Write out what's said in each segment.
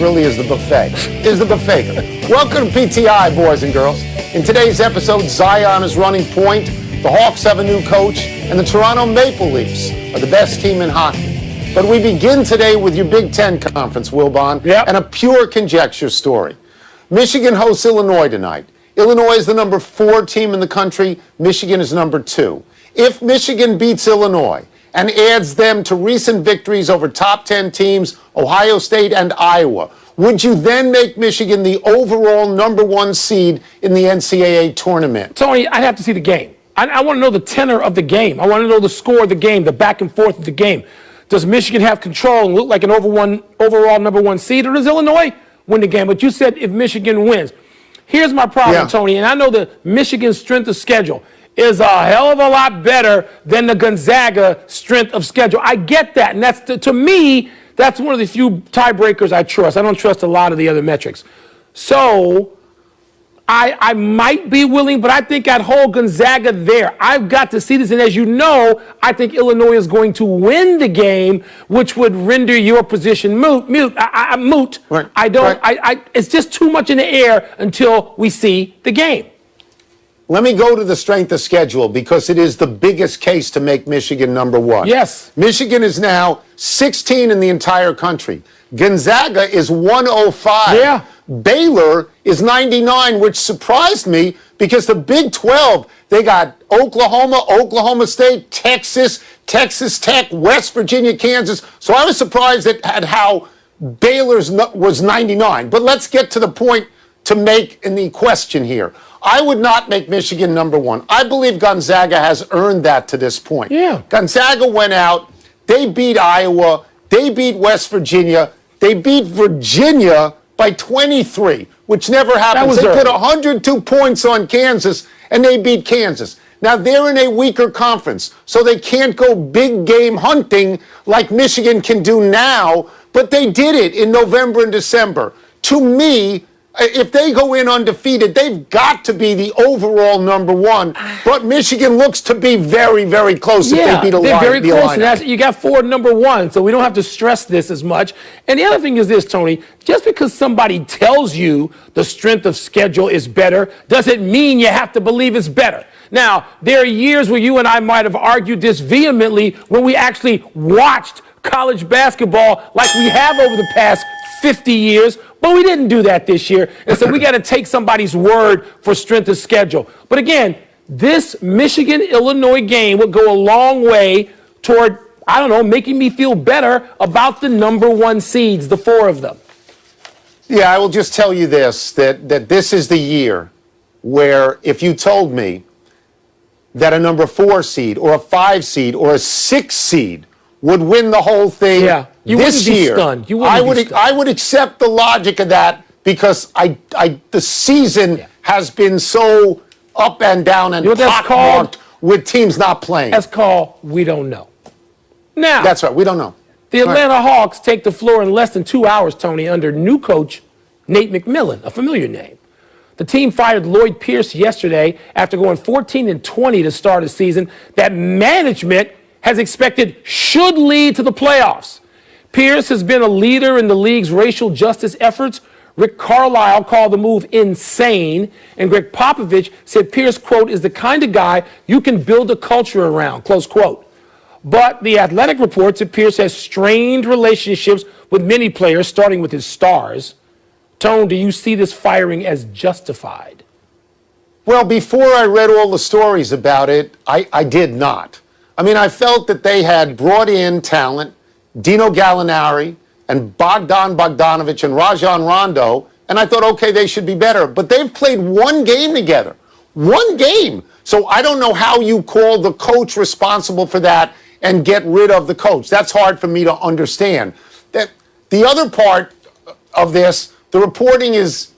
Really is the buffet. Welcome to PTI, boys and girls. In today's episode, Zion is running point, the Hawks have a new coach, and the Toronto Maple Leafs are the best team in hockey. But we begin today with your Big Ten Conference, Wilbon, and a pure conjecture story. Michigan hosts Illinois tonight. Illinois is the number 4 team in the country. Michigan is number 2. If Michigan beats Illinois and adds them to recent victories over top 10 teams, Ohio State and Iowa, would you then make Michigan the overall number 1 seed in the NCAA tournament? Tony, I'd have to see the game. I want to know the tenor of the game. I want to know the score of the game, the back and forth of the game. Does Michigan have control and look like an overall number 1 seed, or does Illinois win the game? But you said if Michigan wins. Here's my problem, Tony, and I know the Michigan strength of schedule is a hell of a lot better than the Gonzaga strength of schedule. I get that, and that's to me, that's one of the few tiebreakers I trust. I don't trust a lot of the other metrics. So I might be willing, but I think I'd hold Gonzaga there. I've got to see this, and as you know, I think Illinois is going to win the game, which would render your position moot. Right. It's just too much in the air until we see the game. Let me go to the strength of schedule because it is the biggest case to make Michigan number 1. Yes. Michigan is now 16 in the entire country. Gonzaga is 105. Yeah. Baylor is 99, which surprised me because the Big 12, they got Oklahoma, Oklahoma State, Texas, Texas Tech, West Virginia, Kansas. So I was surprised at how Baylor's was 99. But let's get to the point to make in the question here. I would not make Michigan number 1. I believe Gonzaga has earned that to this point. Yeah. Gonzaga went out. They beat Iowa. They beat West Virginia. They beat Virginia by 23, which never happens. They put 102 points on Kansas, and they beat Kansas. Now, they're in a weaker conference, so they can't go big game hunting like Michigan can do now, but they did it in November and December. To me, if they go in undefeated, they've got to be the overall number 1. But Michigan looks to be very, very close if they beat they're very close. And you got 4 number 1, so we don't have to stress this as much. And the other thing is this, Tony, just because somebody tells you the strength of schedule is better doesn't mean you have to believe it's better. Now, there are years where you and I might have argued this vehemently when we actually watched college basketball like we have over the past 50 years, but we didn't do that this year. And so we got to take somebody's word for strength of schedule. But again, this Michigan-Illinois game would go a long way toward, making me feel better about the number 1 seeds, the 4 of them. Yeah, I will just tell you this, that this is the year where if you told me that a number 4 seed or a 5 seed or a 6 seed would win the whole thing this year, I would accept the logic of that because the season has been so up and down and pockmarked with teams not playing. That's called we don't know. Now, that's right, we don't know. The Atlanta Hawks take the floor in less than 2 hours, Tony, under new coach Nate McMillan, a familiar name. The team fired Lloyd Pierce yesterday after going 14-20 to start the season. That management has expected should lead to the playoffs. Pierce has been a leader in the league's racial justice efforts. Rick Carlisle called the move insane, and Greg Popovich said Pierce, quote, is the kind of guy you can build a culture around, close quote. But The Athletic reports that Pierce has strained relationships with many players, starting with his stars. Tone, do you see this firing as justified? Well, before I read all the stories about it, I did not. I mean, I felt that they had brought in talent, Dino Gallinari and Bogdan Bogdanovic and Rajon Rondo, and I thought, okay, they should be better. But they've played 1 game together. 1 game. So I don't know how you call the coach responsible for that and get rid of the coach. That's hard for me to understand. That the other part of this, the reporting is,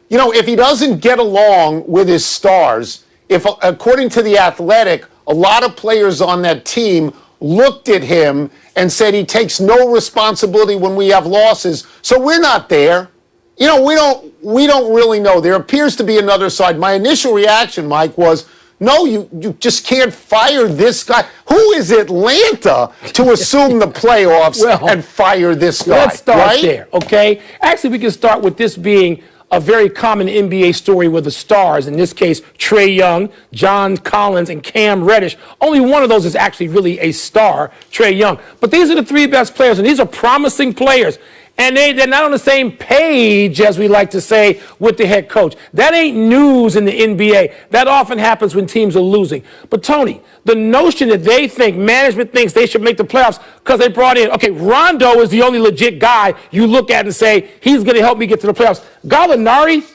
if he doesn't get along with his stars, if according to The Athletic, a lot of players on that team looked at him and said he takes no responsibility when we have losses. So we're not there. We don't really know. There appears to be another side. My initial reaction, Mike, was No, you just can't fire this guy. Who is Atlanta to assume the playoffs and fire this guy? Let's start there, okay? Actually, we can start with this being a very common NBA story with the stars. In this case, Trae Young, John Collins, and Cam Reddish. Only one of those is actually really a star, Trae Young. But these are the three best players, and these are promising players. And they're not on the same page, as we like to say, with the head coach. That ain't news in the NBA. That often happens when teams are losing. But, Tony, the notion that management thinks they should make the playoffs because they brought in, okay, Rondo is the only legit guy you look at and say, he's going to help me get to the playoffs. Gallinari,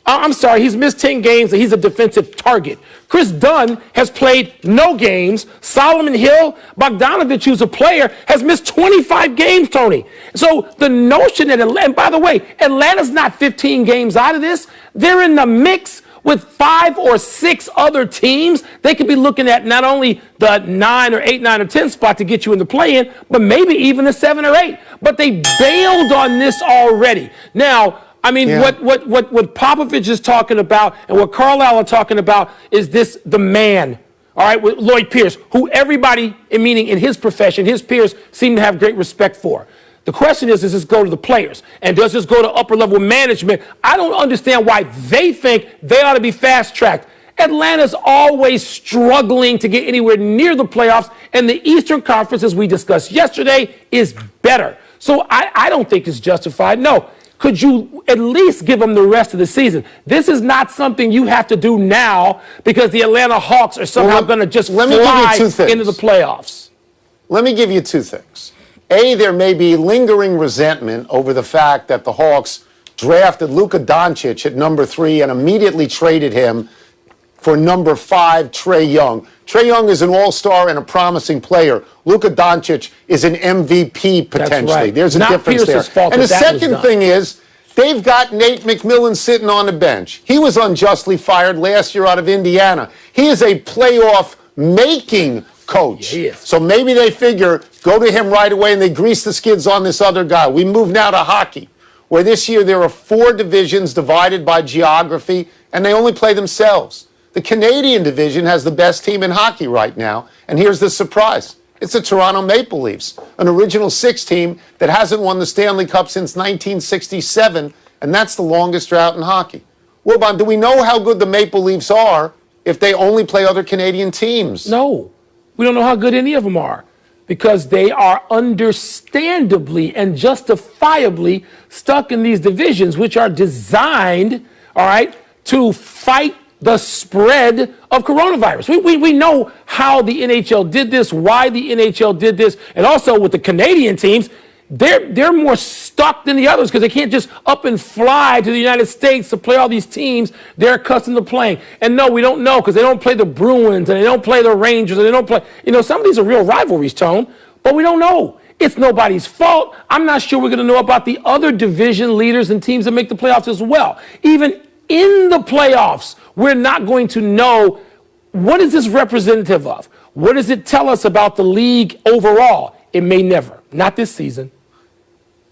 I'm sorry, he's missed 10 games and he's a defensive target. Chris Dunn has played no games. Solomon Hill, Bogdanovich, who's a player, has missed 25 games, Tony. So the notion that, and by the way, Atlanta's not 15 games out of this. They're in the mix with 5 or 6 other teams. They could be looking at not only the 9 or 8, 9 or 10 spot to get you in the play-in, but maybe even a 7 or 8. But they bailed on this already. Now, I mean, what Popovich is talking about and what Carlisle are talking about is the man, all right, with Lloyd Pierce, who everybody, meaning in his profession, his peers, seem to have great respect for. The question is, does this go to the players? And does this go to upper-level management? I don't understand why they think they ought to be fast-tracked. Atlanta's always struggling to get anywhere near the playoffs, and the Eastern Conference, as we discussed yesterday, is better. So I don't think it's justified, no. Could you at least give them the rest of the season? This is not something you have to do now because the Atlanta Hawks are somehow going to just fly into the playoffs. Let me give you two things. A, there may be lingering resentment over the fact that the Hawks drafted Luka Doncic at number 3 and immediately traded him for number 5, Trae Young. Trae Young is an all-star and a promising player. Luka Doncic is an MVP potentially. That's right. There's a difference there. And the second thing is, they've got Nate McMillan sitting on the bench. He was unjustly fired last year out of Indiana. He is a playoff-making coach. Yeah, so maybe they figure, go to him right away, and they grease the skids on this other guy. We move now to hockey, where this year there are 4 divisions divided by geography, and they only play themselves. The Canadian division has the best team in hockey right now, and here's the surprise. It's the Toronto Maple Leafs, an original 6 team that hasn't won the Stanley Cup since 1967, and that's the longest drought in hockey. Wilbon, do we know how good the Maple Leafs are if they only play other Canadian teams? No, we don't know how good any of them are because they are understandably and justifiably stuck in these divisions, which are designed, all right, to fight the spread of coronavirus. We know how the NHL did this, why the NHL did this, and also with the Canadian teams, they're more stuck than the others because they can't just up and fly to the United States to play all these teams they're accustomed to playing. And no, we don't know because they don't play the Bruins and they don't play the Rangers and they don't play, some of these are real rivalries, Tone, but we don't know. It's nobody's fault. I'm not sure we're going to know about the other division leaders and teams that make the playoffs as well. Even in the playoffs, we're not going to know what is this representative of? What does it tell us about the league overall? It may never. Not this season.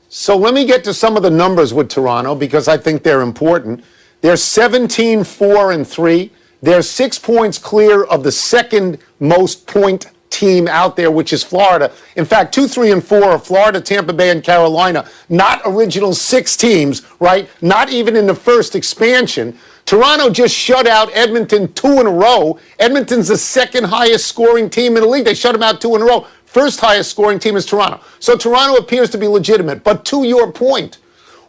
So let me get to some of the numbers with Toronto because I think they're important. They're 17-4-3. They're 6 points clear of the second most point team out there, which is Florida. In fact, 2, 3, and 4 are Florida, Tampa Bay, and Carolina. Not original 6 teams, right? Not even in the first expansion. Toronto just shut out Edmonton 2 in a row. Edmonton's the second highest scoring team in the league. They shut them out 2 in a row. First highest scoring team is Toronto. So Toronto appears to be legitimate. But to your point,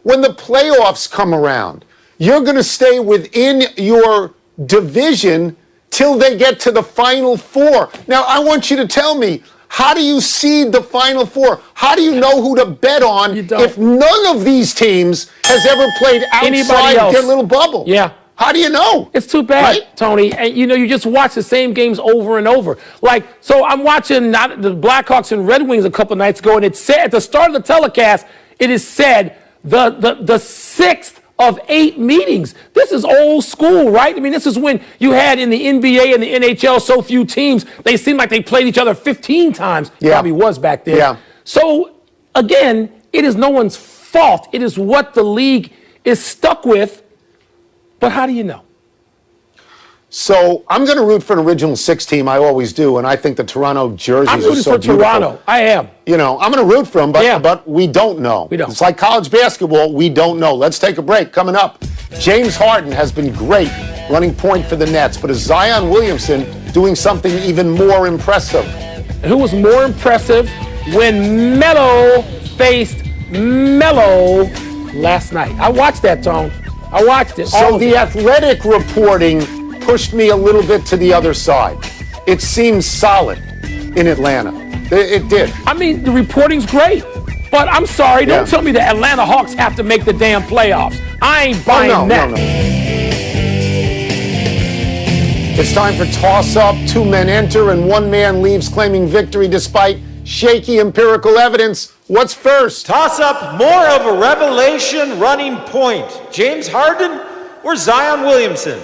when the playoffs come around, you're going to stay within your division till they get to the Final Four. Now, I want you to tell me, how do you seed the Final Four? How do you know who to bet on if none of these teams has ever played outside their little bubble? Yeah. How do you know? It's too bad, right? Tony. And, you just watch the same games over and over. So I'm watching the Blackhawks and Red Wings a couple nights ago, and it said at the start of the telecast, it is said the 6th of 8 meetings. This is old school, right? I mean, this is when you had in the NBA and the NHL so few teams, they seemed like they played each other 15 times. Yeah. Probably was back then. Yeah. So, again, it is no one's fault. It is what the league is stuck with. But how do you know? So I'm going to root for an original six team. I always do, and I think the Toronto jerseys I'm rooting are so for beautiful. Toronto. I am. You know, I'm going to root for them, but we don't know. We don't. It's like college basketball. We don't know. Let's take a break. Coming up, James Harden has been great running point for the Nets, but is Zion Williamson doing something even more impressive? And who was more impressive when Melo faced Melo last night? I watched that, Tone. I watched it. So the Athletic reporting pushed me a little bit to the other side. It seemed solid in Atlanta. It did. I mean, the reporting's great, but I'm sorry. Don't tell me the Atlanta Hawks have to make the damn playoffs. I ain't buying that. No. It's time for toss-up. Two men enter and one man leaves claiming victory despite shaky empirical evidence. What's first? Toss-up, more of a revelation running point. James Harden or Zion Williamson?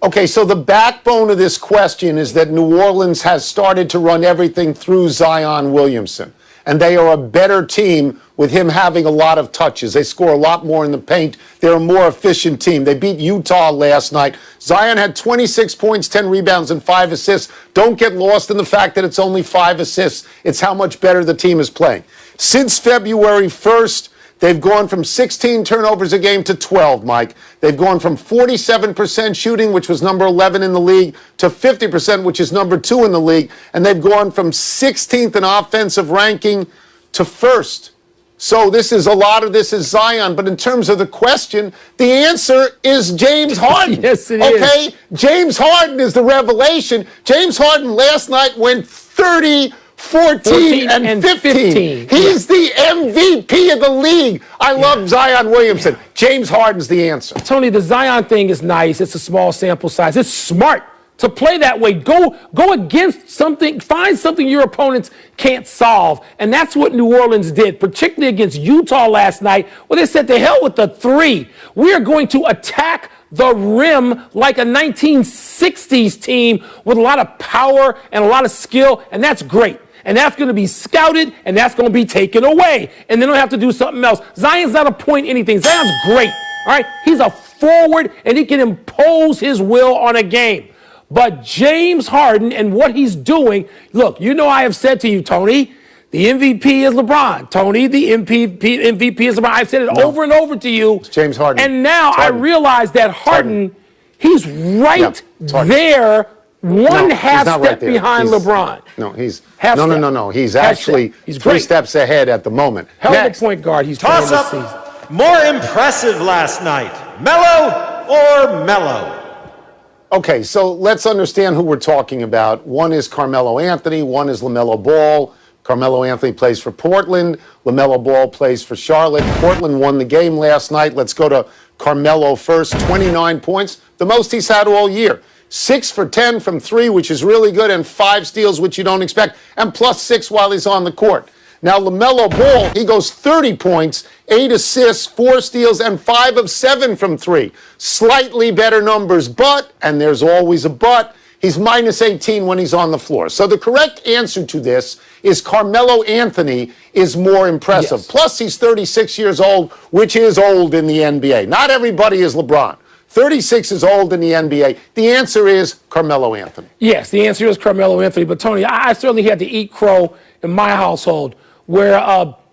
Okay, so the backbone of this question is that New Orleans has started to run everything through Zion Williamson. And they are a better team with him having a lot of touches. They score a lot more in the paint. They're a more efficient team. They beat Utah last night. Zion had 26 points, 10 rebounds, and 5 assists. Don't get lost in the fact that it's only 5 assists. It's how much better the team is playing. Since February 1st, they've gone from 16 turnovers a game to 12, Mike. They've gone from 47% shooting, which was number 11 in the league, to 50%, which is number 2 in the league. And they've gone from 16th in offensive ranking to 1st. So a lot of this is Zion. But in terms of the question, the answer is James Harden. Yes, it is. Okay? James Harden is the revelation. James Harden last night went 30, 14 and 15. He's the MVP of the league. I love Zion Williamson. James Harden's the answer. Tony, the Zion thing is nice. It's a small sample size. It's smart to play that way. Go against something. Find something your opponents can't solve. And that's what New Orleans did, particularly against Utah last night, where they said, to hell with the three. We are going to attack the rim like a 1960s team with a lot of power and a lot of skill, and that's great. And that's going to be scouted, and that's going to be taken away. And then they'll have to do something else. Zion's not a point anything. Zion's great, all right? He's a forward, and he can impose his will on a game. But James Harden and what he's doing, look, you know I have said to you, Tony, the MVP is LeBron. Tony, the MVP is LeBron. I've said it over and over to you. It's James Harden. And now I realize that Harden, he's right there, half step behind LeBron. No, he's half no, step. no. He's actually he's 3 great. steps ahead at the moment. Hell of a point guard he's playing this season. Toss-up, more impressive last night. Melo or Melo? Okay, so let's understand who we're talking about. One is Carmelo Anthony. One is LaMelo Ball. Carmelo Anthony plays for Portland. LaMelo Ball plays for Charlotte. Portland won the game last night. Let's go to Carmelo first. 29 points, the most he's had all year. 6 for 10 from 3, which is really good, and 5 steals, which you don't expect, and plus 6 while he's on the court. Now, LaMelo Ball, he goes 30 points, 8 assists, 4 steals, and 5 of 7 from 3. Slightly better numbers, but, and there's always a but, he's minus 18 when he's on the floor. So the correct answer to this is Carmelo Anthony is more impressive. Yes. Plus, he's 36 years old, which is old in the NBA. Not everybody is LeBron. 36 is old in the NBA. The answer is Carmelo Anthony. Yes, the answer is Carmelo Anthony. But, Tony, I certainly had to eat crow in my household where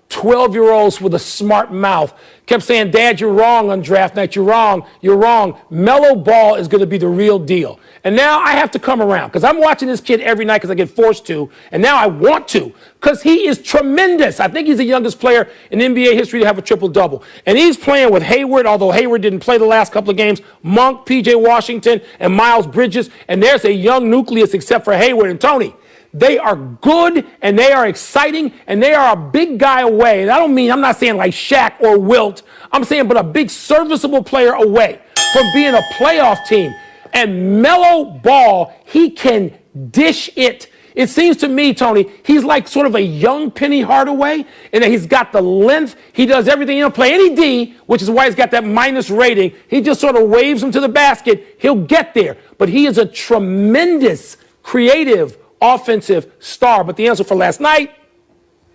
12-year-olds with a smart mouth kept saying, Dad, you're wrong on draft night. You're wrong. You're wrong. Melo Ball is going to be the real deal. And now I have to come around because I'm watching this kid every night because I get forced to. And now I want to because he is tremendous. I think he's the youngest player in NBA history to have a triple-double. And he's playing with Hayward, although Hayward didn't play the last couple of games, Monk, P.J. Washington, and Miles Bridges. And there's a young nucleus except for Hayward and Tony. They are good, and they are exciting, and they are a big guy away. And I'm not saying like Shaq or Wilt. I'm saying but a big serviceable player away from being a playoff team. And Melo Ball, he can dish it. It seems to me, Tony, he's like sort of a young Penny Hardaway, and that he's got the length. He does everything. He don't play any D, which is why he's got that minus rating. He just sort of waves him to the basket. He'll get there. But he is a tremendous, creative, offensive star. But the answer for last night,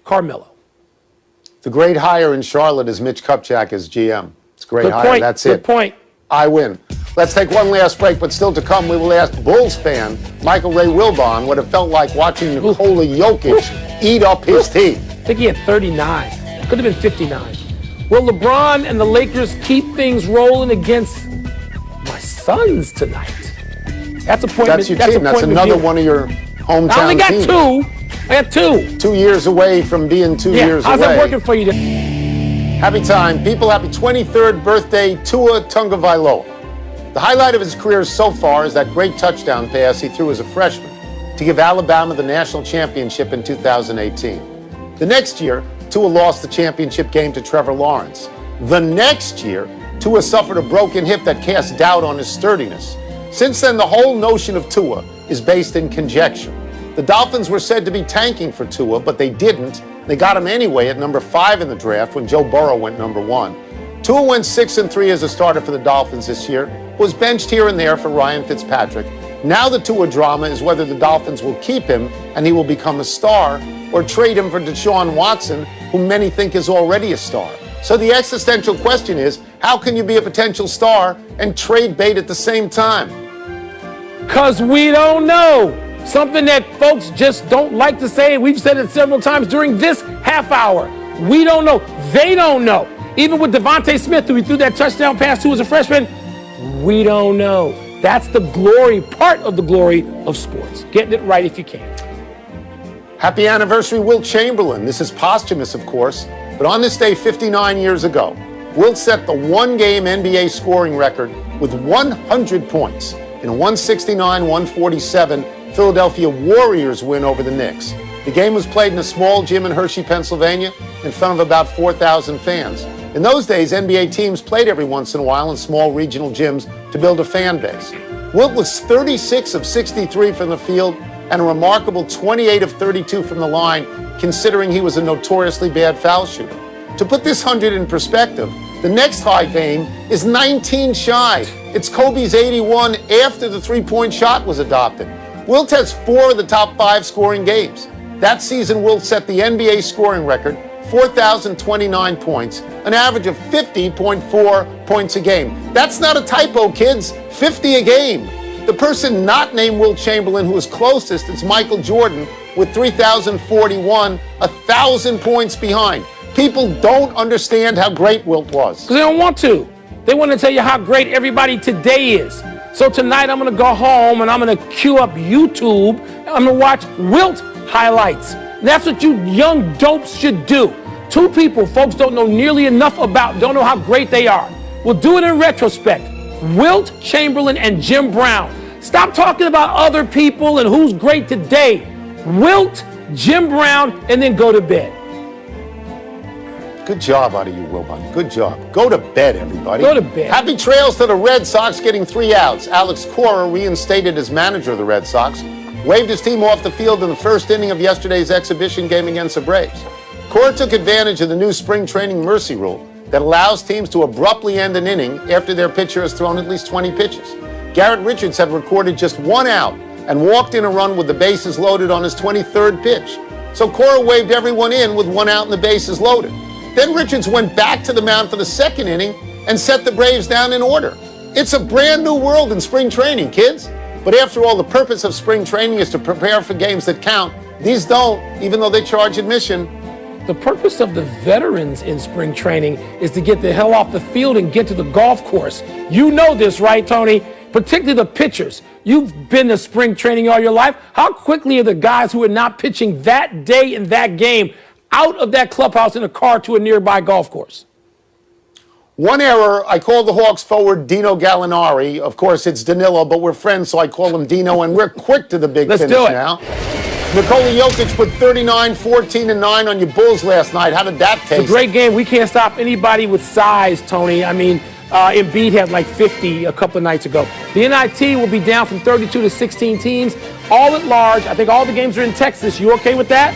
Carmelo. The great hire in Charlotte is Mitch Kupchak as GM. It's a great Good hire. point. That's Good it. point. I win. Let's take one last break, but still to come, we will ask Bulls fan Michael Ray Wilbon what it felt like watching Nikola Jokic eat up his team. I think he had 39. Could have been 59. Will LeBron and the Lakers keep things rolling against my Suns tonight? That's appointment. That's your team. That's another one of your hometown teams. I only got two. I got two. 2 years away from being 2 years away. How's that working for you? Happy time. People, happy 23rd birthday, Tua Tagovailoa. The highlight of his career so far is that great touchdown pass he threw as a freshman to give Alabama the national championship in 2018. The next year, Tua lost the championship game to Trevor Lawrence. The next year, Tua suffered a broken hip that cast doubt on his sturdiness. Since then, the whole notion of Tua is based in conjecture. The Dolphins were said to be tanking for Tua, but they didn't. They got him anyway at number 5 in the draft when Joe Burrow went number 1. Tua went 6-3 as a starter for the Dolphins this year, was benched here and there for Ryan Fitzpatrick. Now the Tua drama is whether the Dolphins will keep him and he will become a star, or trade him for Deshaun Watson, whom many think is already a star. So the existential question is, how can you be a potential star and trade bait at the same time? Because we don't know. Something that folks just don't like to say. We've said it several times during this half hour. We don't know. They don't know. Even with Devontae Smith, who he threw that touchdown pass to as a freshman, we don't know. That's the glory, part of the glory of sports. Getting it right if you can. Happy anniversary, Wilt Chamberlain. This is posthumous, of course, but on this day 59 years ago, Wilt set the one-game NBA scoring record with 100 points in a 169-147 Philadelphia Warriors win over the Knicks. The game was played in a small gym in Hershey, Pennsylvania, in front of about 4,000 fans. In those days, NBA teams played every once in a while in small regional gyms to build a fan base. Wilt was 36 of 63 from the field and a remarkable 28 of 32 from the line, considering he was a notoriously bad foul shooter. To put this 100 in perspective, the next high game is 19 shy. It's Kobe's 81 after the three-point shot was adopted. Wilt has 4 of the top 5 scoring games. That season, Wilt set the NBA scoring record, 4,029 points, an average of 50.4 points a game. That's not a typo, kids. 50 a game. The person not named Wilt Chamberlain who is closest is Michael Jordan with 3,041, 1,000 points behind. People don't understand how great Wilt was. Because they don't want to. They want to tell you how great everybody today is. So tonight I'm going to go home and I'm going to queue up YouTube. I'm going to watch Wilt highlights. That's what you young dopes should do. 2 people folks don't know nearly enough about, don't know how great they are. We'll do it in retrospect. Wilt Chamberlain and Jim Brown. Stop talking about other people and who's great today. Wilt, Jim Brown, and then go to bed. Good job out of you, Wilbon. Good job. Go to bed, everybody. Go to bed. Happy trails to the Red Sox getting 3 outs. Alex Cora, reinstated as manager of the Red Sox, waved his team off the field in the first inning of yesterday's exhibition game against the Braves. Cora took advantage of the new spring training mercy rule that allows teams to abruptly end an inning after their pitcher has thrown at least 20 pitches. Garrett Richards had recorded just 1 out and walked in a run with the bases loaded on his 23rd pitch. So Cora waved everyone in with 1 out and the bases loaded. Then Richards went back to the mound for the second inning and set the Braves down in order. It's a brand new world in spring training, kids. But after all, the purpose of spring training is to prepare for games that count. These don't, even though they charge admission. The purpose of the veterans in spring training is to get the hell off the field and get to the golf course. You know this, right, Tony? Particularly the pitchers. You've been to spring training all your life. How quickly are the guys who are not pitching that day in that game out of that clubhouse in a car to a nearby golf course? One error, I call the Hawks forward Dino Gallinari. Of course, it's Danilo, but we're friends, so I call him Dino, and we're quick to the big finish now. Nikola Jokic put 39, 14, and 9 on your Bulls last night. How did that taste? It's a great game. We can't stop anybody with size, Tony. I mean, Embiid had like 50 a couple of nights ago. The NIT will be down from 32 to 16 teams, all at large. I think all the games are in Texas. You okay with that?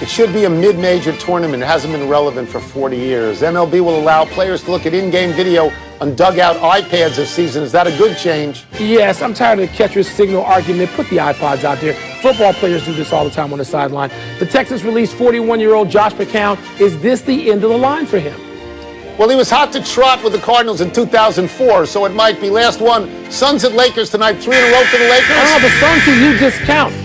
It should be a mid-major tournament. It hasn't been relevant for 40 years. MLB will allow players to look at in-game video on dugout iPads this season. Is that a good change? Yes, I'm tired of the catcher's signal argument. Put the iPods out there. Football players do this all the time on the sideline. The Texans released 41-year-old Josh McCown. Is this the end of the line for him? Well, he was hot to trot with the Cardinals in 2004, so it might be. Last one, Suns at Lakers tonight, 3 in a row for the Lakers. I don't know, the Suns you discount.